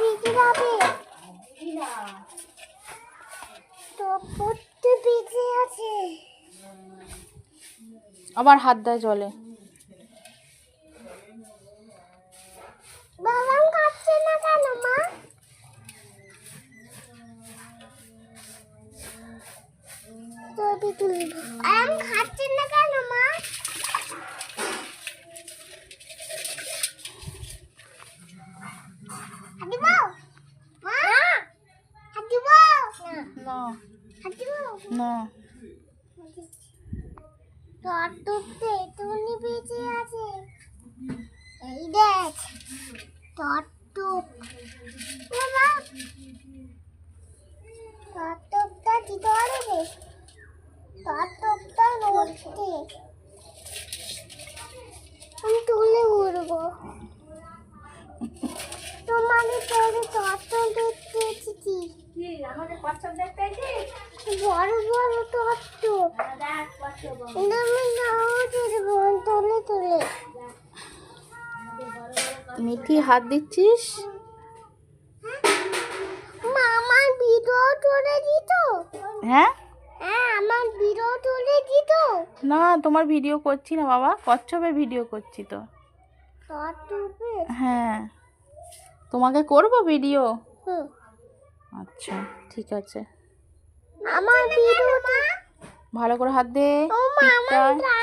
ভিজে যাবে তো পড়তে ভিজে আছে আবার হাত দেয় জলে। বাবা খাচ্ছে না কেন মা ছবি তুলবো খাচ্ছে না কেন মা হাদিবো মা হাদিবো না হাদিবো না টটটুপতে তুমি বেঁচে আছে এই দেখ টটটুপ বাবা টটটুপটা দিতে পারবে টটটুপটা নড়ছে আমি তুলে ঘুরবো তোমাকে তোরে টটটুপ দেখতে এসেছি কি আমাদের কচ্ছপ দেখতে এসেছিস? বড় বড় টটটুপ দেখ কচ্ছপ আমি নাও দেবো তুলে তুলে মিঠি হাত দিচ্ছিস? মা আমার ভিডিও তুলে দিত হ্যাঁ হ্যাঁ আমার ভিডিও তুলে দিত না, তোমার ভিডিও করছি না বাবা, কচ্ছপের ভিডিও করছি তো। টটটুপে হ্যাঁ, তোমাকে করব ভিডিও? হুম আচ্ছা ঠিক আছে, আমার ভিডিওটা ভালো করে হাত দে ও মা আমার পিঠটা।